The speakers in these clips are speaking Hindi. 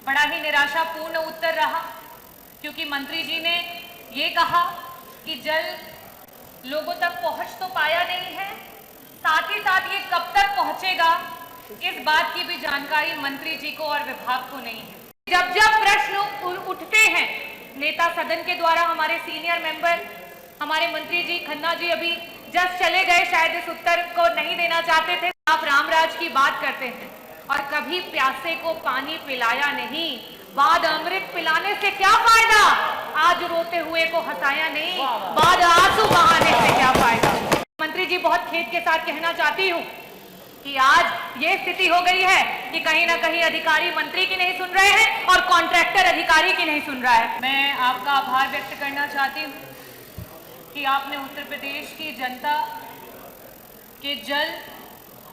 बड़ा ही निराशापूर्ण उत्तर रहा, क्योंकि मंत्री जी ने ये कहा कि जल लोगों तक पहुंच तो पाया नहीं है, साथ ही साथ ये कब तक पहुंचेगा इस बात की भी जानकारी मंत्री जी को और विभाग को नहीं है। जब जब प्रश्न उठते हैं नेता सदन के द्वारा, हमारे सीनियर मेंबर, हमारे मंत्री जी खन्ना जी अभी जस्ट चले गए, शायद इस उत्तर को नहीं देना चाहते थे। आप रामराज की बात करते हैं और कभी प्यासे को पानी पिलाया नहीं, बाद अमृत पिलाने से क्या फायदा, आज रोते हुए को हंसाया नहीं, बाद आंसू बहाने से क्या फायदा। मंत्री जी, बहुत खेद के साथ कहना चाहती हूँ कि आज ये स्थिति हो गई है कि कहीं ना कहीं अधिकारी मंत्री की नहीं सुन रहे हैं और कॉन्ट्रैक्टर अधिकारी की नहीं सुन रहा है। मैं आपका आभार व्यक्त करना चाहती हूँ कि आपने उत्तर प्रदेश की जनता के जल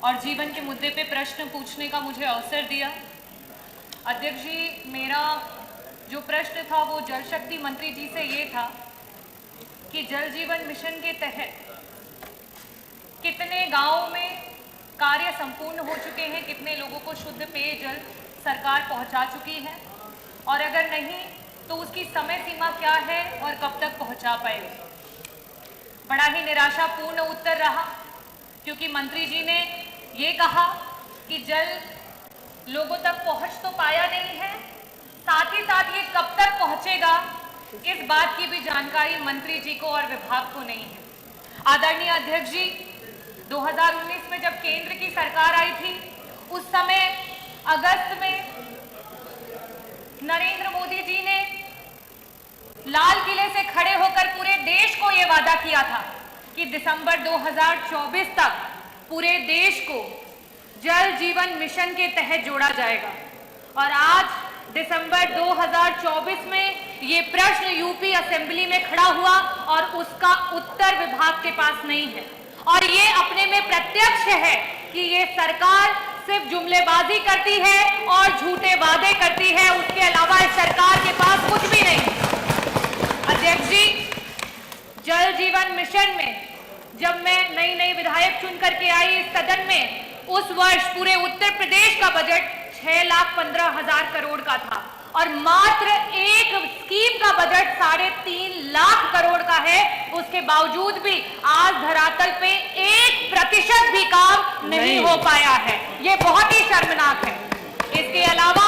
और जीवन के मुद्दे पे प्रश्न पूछने का मुझे अवसर दिया। अध्यक्ष जी, मेरा जो प्रश्न था वो जल शक्ति मंत्री जी से ये था कि जल जीवन मिशन के तहत कितने गांवों में कार्य संपूर्ण हो चुके हैं, कितने लोगों को शुद्ध पेयजल सरकार पहुंचा चुकी है, और अगर नहीं तो उसकी समय सीमा क्या है और कब तक पहुंचा पाएगी। बड़ा ही निराशापूर्ण उत्तर रहा, क्योंकि मंत्री जी ने ये कहा कि जल लोगों तक पहुंच तो पाया नहीं है, साथ ही साथ ये कब तक पहुंचेगा इस बात की भी जानकारी मंत्री जी को और विभाग को नहीं है। आदरणीय अध्यक्ष जी, 2019 में जब केंद्र की सरकार आई थी, उस समय अगस्त में नरेंद्र मोदी जी ने लाल किले से खड़े होकर पूरे देश को यह वादा किया था कि दिसंबर 2024 तक पूरे देश को जल जीवन मिशन के तहत जोड़ा जाएगा, और आज दिसंबर 2024 में ये प्रश्न यूपी असेंबली में खड़ा हुआ और उसका उत्तर विभाग के पास नहीं है। और ये अपने में प्रत्यक्ष है कि ये सरकार सिर्फ जुमलेबाजी करती है और झूठे वादे करती है, उसके अलावा इस सरकार के पास कुछ भी नहीं है। अध्यक्ष जी, जल जीवन मिशन में जब मैं नई विधायक चुन करके आई इस सदन में, उस वर्ष पूरे उत्तर प्रदेश का बजट 6,15,000 करोड़ का था और मात्र एक स्कीम का बजट 3.5 लाख करोड़ का है। उसके बावजूद भी आज धरातल पे 1% भी काम नहीं हो पाया है। ये बहुत ही शर्मनाक है। इसके अलावा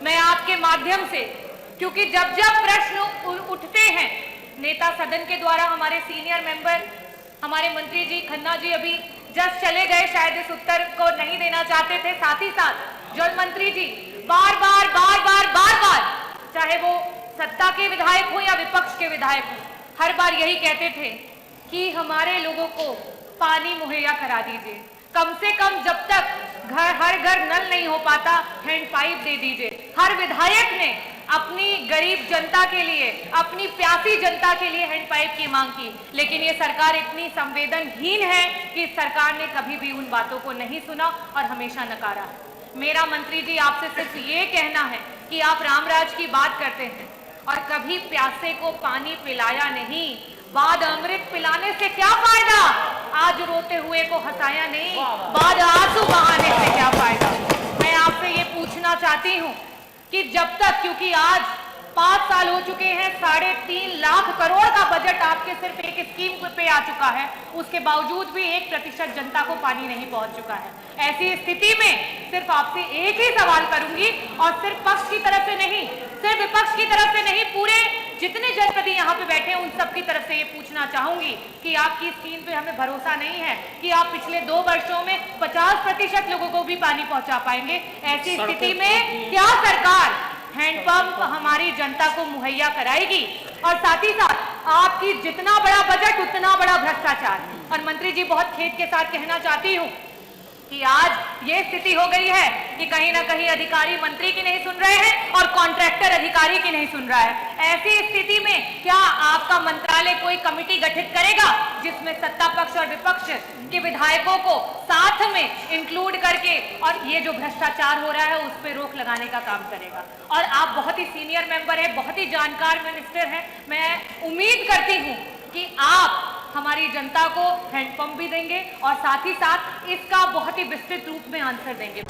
मैं आपके माध्यम से, क्योंकि जब जब प्रश्न उठते हैं नेता सदन के द्वारा, हमारे सीनियर मेंबर, हमारे मंत्री जी खन्ना जी अभी जस्ट चले गए, शायद इस उत्तर को नहीं देना चाहते थे। साथ ही साथ जल मंत्री जी बार बार चाहे वो सत्ता के विधायक हो या विपक्ष के विधायक हो, हर बार यही कहते थे कि हमारे लोगों को पानी मुहैया करा दीजिए, कम से कम जब तक हर घर नल नहीं हो पाता हैंडपाइप दे दीजिए। हर विधायक ने अपनी गरीब जनता के लिए, अपनी प्यासी जनता के लिए हैंडपाइप की मांग की, लेकिन ये सरकार इतनी संवेदनहीन है कि सरकार ने कभी भी उन बातों को नहीं सुना और हमेशा नकारा। मेरा मंत्री जी आपसे सिर्फ ये कहना है कि आप रामराज की बात करते हैं और कभी प्यासे को पानी पिलाया नहीं, बाद अमृत पिलाने से क्या फायदा, आज रोते हुए को हंसाया नहीं, बाद आंसू बहाने से क्या फायदा। मैं आपसे ये पूछना चाहती हूँ कि जब तक, क्योंकि आज 5 साल हो चुके हैं, 3.5 लाख करोड़ का बजट आपके सिर्फ एक स्कीम पे आ चुका है, उसके बावजूद भी 1% जनता को पानी नहीं पहुंच चुका है। ऐसी स्थिति में सिर्फ आपसे एक ही सवाल करूंगी, और सिर्फ पक्ष की तरफ से नहीं, सिर्फ विपक्ष की तरफ से नहीं, पूरे जितने जनप्रतिनिधि यहाँ पे बैठे हैं उन सब की तरफ से ये पूछना चाहूंगी कि आपकी स्कीम पे हमें भरोसा नहीं है कि आप पिछले 2 वर्षों में 50% लोगों को भी पानी पहुंचा पाएंगे। ऐसी स्थिति में क्या सरकार हैंडपंप हमारी जनता को मुहैया कराएगी? और साथ ही साथ आपकी जितना बड़ा बजट उतना बड़ा भ्रष्टाचार। और मंत्री जी, बहुत खेद के साथ कहना चाहती हूँ कि आज ये स्थिति हो गई है कि कहीं ना कहीं अधिकारी मंत्री की नहीं सुन रहे हैं और कॉन्ट्रैक्टर अधिकारी की नहीं सुन रहा है। ऐसी स्थिति में क्या आपका मंत्रालय कोई कमेटी गठित करेगा जिसमें सत्ता पक्ष और विपक्ष के विधायकों को साथ में इंक्लूड करके और ये जो भ्रष्टाचार हो रहा है उस पर रोक लगाने का काम करेगा? और आप बहुत ही सीनियर मेंबर है, बहुत ही जानकार मिनिस्टर हैं, मैं उम्मीद करती हूँ कि आप हमारी जनता को हैंडपंप भी देंगे और साथ ही साथ इसका बहुत ही विस्तृत रूप में आंसर देंगे।